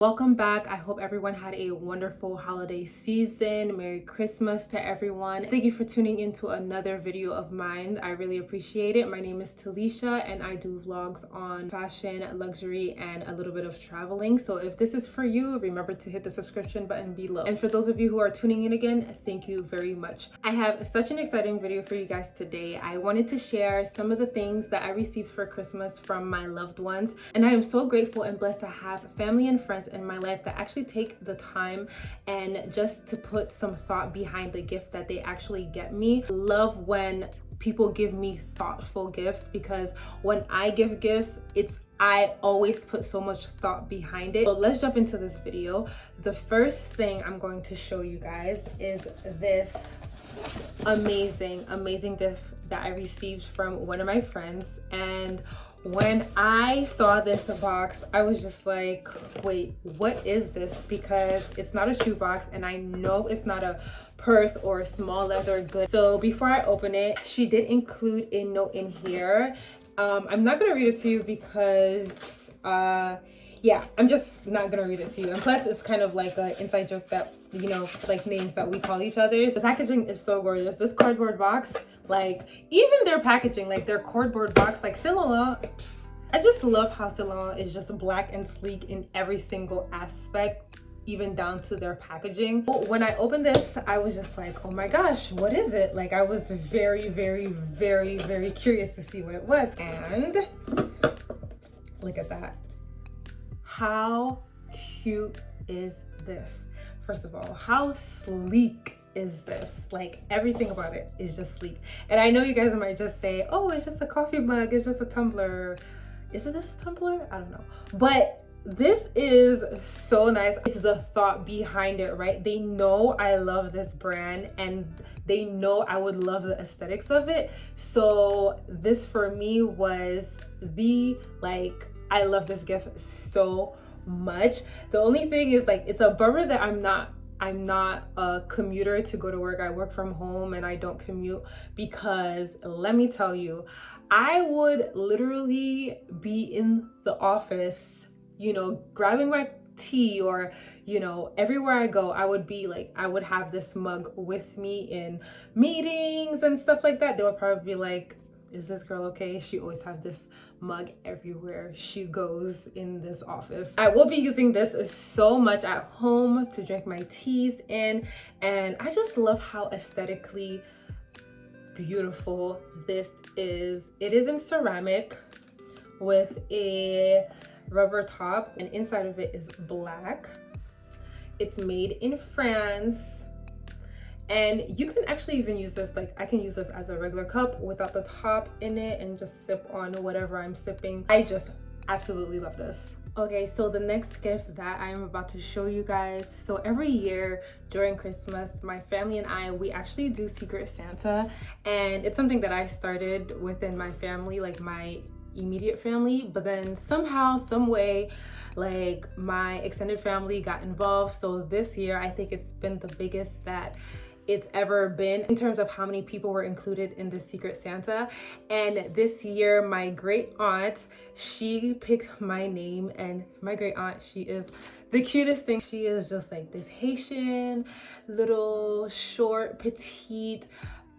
Welcome back. I hope everyone had a wonderful holiday season. Merry Christmas to everyone. Thank you for tuning into another video of mine. I really appreciate it. My name is Talysha and I do vlogs on fashion, luxury, and a little bit of traveling. So if this is for you, remember to hit the subscription button below. And for those of you who are tuning in again, thank you very much. I have such an exciting video for you guys today. I wanted to share some of the things that I received for Christmas from my loved ones. And I am so grateful and blessed to have family and friends in my life that actually take the time and just to put some thought behind the gift that they actually get me. Love when people give me thoughtful gifts, because when I give gifts, I always put so much thought behind it. So let's jump into this video. The first thing I'm going to show you guys is this amazing gift that I received from one of my friends. And when I saw this box, I was just like, wait, what is this? Because it's not a shoebox and I know it's not a purse or a small leather good. So before I open it, she did include a note in here. I'm not gonna read it to you because yeah, I'm just not gonna read it to you. And plus it's kind of like an inside joke that, you know, like names that we call each other. The packaging is so gorgeous. This cardboard box, like even their packaging, like their cardboard box, like Saint Laurent, I just love how Saint Laurent is just black and sleek in every single aspect, even down to their packaging. When I opened this, I was just like, oh my gosh, what is it? Like I was very curious to see what it was. And look at that. How cute is this? First of all, how sleek is this? Like everything about it is just sleek. And I know you guys might just say, oh, it's just a coffee mug, it's just a tumbler. Is it this a tumbler? I don't know. But this is so nice. It's the thought behind it, right? They know I love this brand and they know I would love the aesthetics of it. So this for me was I love this gift so much. The only thing is, like, it's a bummer that I'm not a commuter to go to work. I work from home and I don't commute, because let me tell you, I would literally be in the office, you know, grabbing my tea, or, you know, everywhere I go, I would have this mug with me in meetings and stuff like that. They would probably be like, is this girl okay? She always have this mug everywhere she goes in this office. I will be using this so much at home to drink my teas in, and I just love how aesthetically beautiful this is. It is in ceramic with a rubber top, and inside of it is black. It's made in France. And you can actually even use this, like I can use this as a regular cup without the top in it and just sip on whatever I'm sipping. I just absolutely love this. Okay, so the next gift that I'm about to show you guys. So every year during Christmas, my family and I, we actually do Secret Santa. And it's something that I started within my family, like my immediate family, but then somehow, some way, like my extended family got involved. So this year, I think it's been the biggest that it's ever been in terms of how many people were included in the Secret Santa. And this year, my great aunt, she picked my name, and my great aunt, she is the cutest thing. She is just like this Haitian, little, short, petite,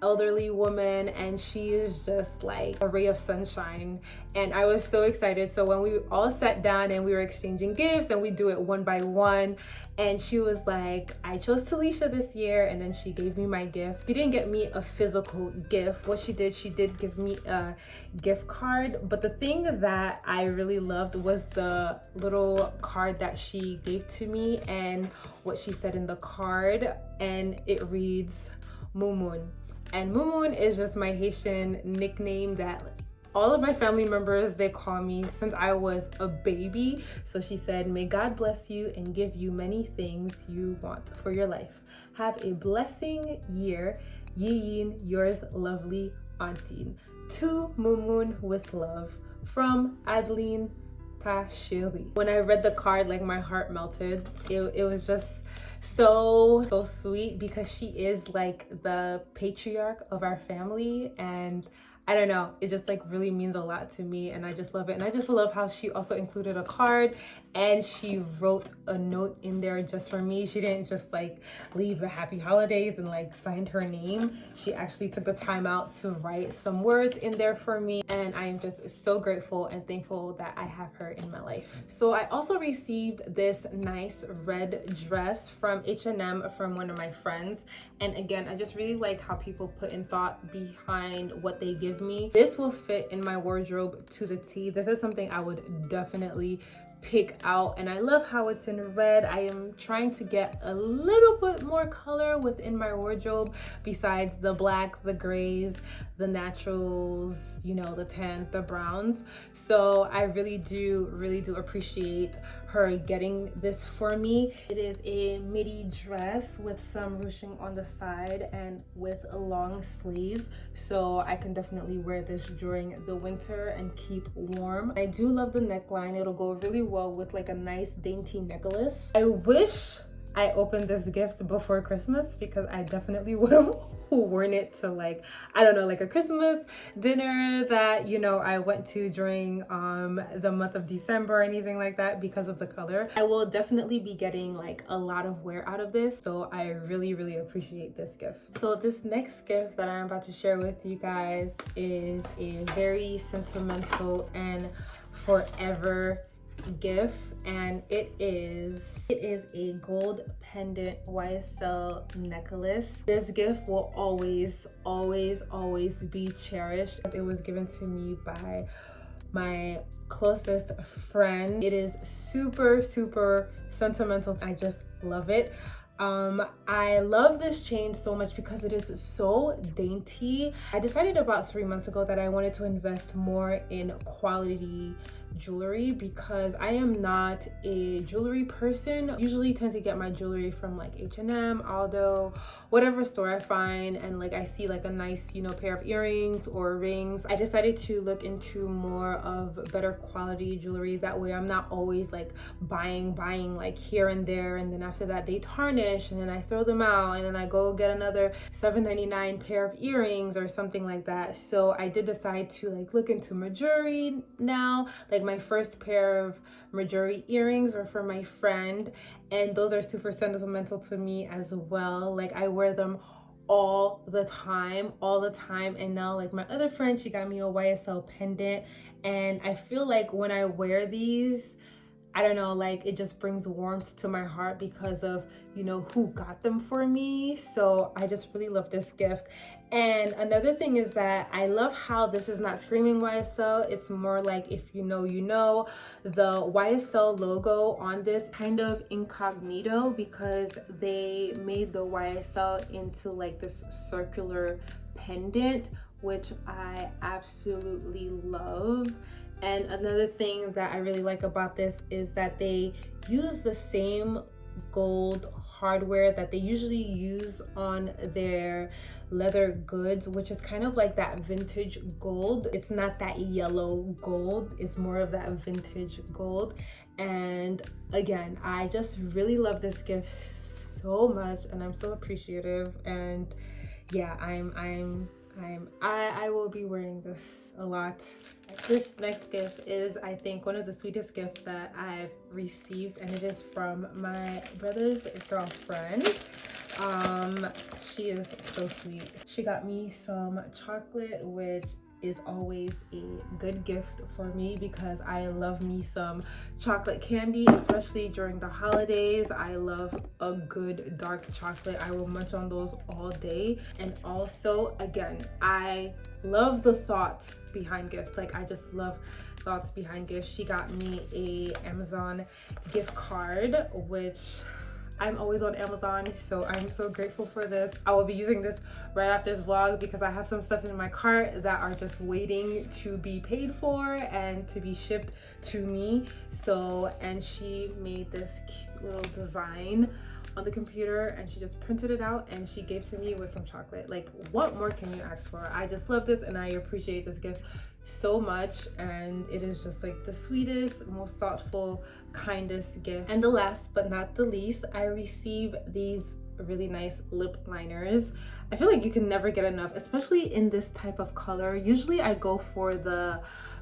elderly woman, and she is just like a ray of sunshine. And I was so excited. So when we all sat down and we were exchanging gifts, and we do it one by one, and she was like, I chose Talysha this year, and then she gave me my gift. She didn't get me a physical gift. What she did give me a gift card. But the thing that I really loved was the little card that she gave to me, and what she said in the card, and it reads Mumun. And Mumun is just my Haitian nickname that all of my family members, they call me since I was a baby. So she said, may God bless you and give you many things you want for your life. Have a blessing year. Yin, yours lovely auntie. To Mumun with love, from Adeline Ta Chérie. When I read the card, like my heart melted. It was just so sweet, because she is like the patriarch of our family, and I don't know, it just like really means a lot to me, and I just love it. And I just love how she also included a card and she wrote a note in there just for me. She didn't just like leave the happy holidays and like signed her name. She actually took the time out to write some words in there for me, and I am just so grateful and thankful that I have her in my life. So I also received this nice red dress from H&M from one of my friends, and again, I just really like how people put in thought behind what they give me. This will fit in my wardrobe to the T. This is something I would definitely pick out, and I love how it's in red. I am trying to get a little bit more color within my wardrobe besides the black, the grays, the naturals, you know, the tans, the browns. So I really do appreciate her getting this for me. It is a midi dress with some ruching on the side and with long sleeves, so I can definitely wear this during the winter and keep warm. I do love the neckline. It'll go really well with like a nice dainty necklace. I wish I opened this gift before Christmas because I definitely would have worn it to like, I don't know, like a Christmas dinner that, you know, I went to during the month of December or anything like that because of the color. I will definitely be getting like a lot of wear out of this, so I really appreciate this gift. So this next gift that I'm about to share with you guys is a very sentimental and forever gift, and it is a gold pendant YSL necklace. This gift will always be cherished. It was given to me by my closest friend. It is super sentimental. I just love it. I love this chain so much because it is so dainty. I decided about 3 months ago that I wanted to invest more in quality jewelry because I am not a jewelry person. Usually tend to get my jewelry from like H&M, Aldo, whatever store I find, and like I see like a nice, you know, pair of earrings or rings. I decided to look into more of better quality jewelry. That way I'm not always like buying like here and there, and then after that they tarnish and then I throw them out and then I go get another $7.99 pair of earrings or something like that. So I did decide to like look into jewelry now. Like my first pair of jewelry earrings were for my friend, and those are super sentimental to me as well. Like I wear them all the time, and now like my other friend, she got me a YSL pendant, and I feel like when I wear these, I don't know, like it just brings warmth to my heart because of, you know, who got them for me. So I just really love this gift. And another thing is that I love how this is not screaming YSL. It's more like, if you know, you know. The YSL logo on this kind of incognito because they made the YSL into like this circular pendant, which I absolutely love. And another thing that I really like about this is that they use the same gold hardware that they usually use on their leather goods, which is kind of like that vintage gold. It's not that yellow gold, it's more of that vintage gold. And again, I just really love this gift so much, and I'm so appreciative. And yeah, I will be wearing this a lot. This next gift is, I think, one of the sweetest gifts that I've received, and it is from my brother's girlfriend. She is so sweet. She got me some chocolate, which is always a good gift for me because I love me some chocolate candy, especially during the holidays. I love a good dark chocolate. I will munch on those all day. And also, again, I love the thought behind gifts. Like I just love thoughts behind gifts. She got me a Amazon gift card, which I'm always on Amazon, so I'm so grateful for this. I will be using this right after this vlog because I have some stuff in my cart that are just waiting to be paid for and to be shipped to me. So, and she made this cute little design on the computer, and she just printed it out and she gave to me with some chocolate. Like, what more can you ask for? I just love this and I appreciate this gift so much, and it is just like the sweetest, most thoughtful, kindest gift. And the last but not the least, I received these really nice lip liners. I feel like you can never get enough, especially in this type of color. Usually I go for the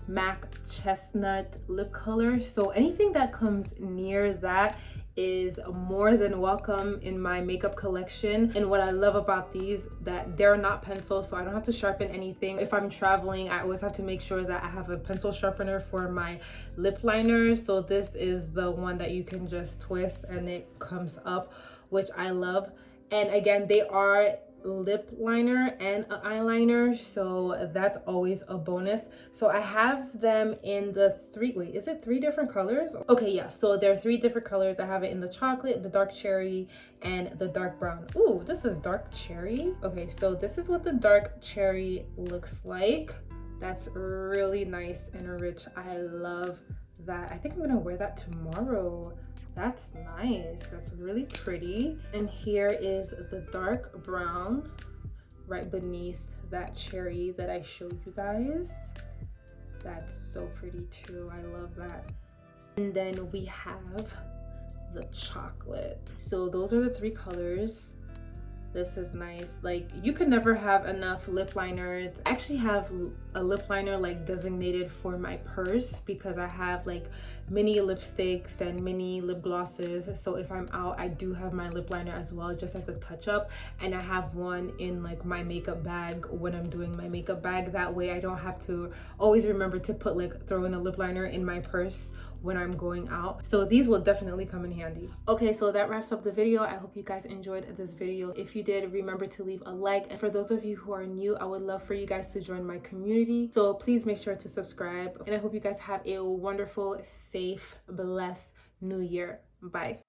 MAC Chestnut lip color. So anything that comes near that is more than welcome in my makeup collection. And what I love about these, that they're not pencils, so I don't have to sharpen anything. If I'm traveling, I always have to make sure that I have a pencil sharpener for my lip liner. So this is the one that you can just twist and it comes up, which I love. And again, they are lip liner and an eyeliner, so that's always a bonus. So I have them in the is it three different colors? Okay, yeah, so there are three different colors. I have it in the chocolate, the dark cherry, and the dark brown. Ooh, this is dark cherry. Okay, so this is what the dark cherry looks like. That's really nice and rich. I love that. I think I'm gonna wear that tomorrow. That's nice. That's really pretty. And here is the dark brown right beneath that cherry that I showed you guys. That's so pretty too. I love that. And then we have the chocolate. So those are the three colors. This is nice. Like, you could never have enough lip liners. I actually have a lip liner like designated for my purse because I have like mini lipsticks and mini lip glosses. So if I'm out, I do have my lip liner as well, just as a touch up. And I have one in like my makeup bag when I'm doing my makeup bag. That way I don't have to always remember to put throw in a lip liner in my purse when I'm going out. So these will definitely come in handy. Okay, so that wraps up the video. I hope you guys enjoyed this video. If you did, remember to leave a like. And for those of you who are new, I would love for you guys to join my community. So please make sure to subscribe. And I hope you guys have a wonderful, safe, blessed new year. Bye.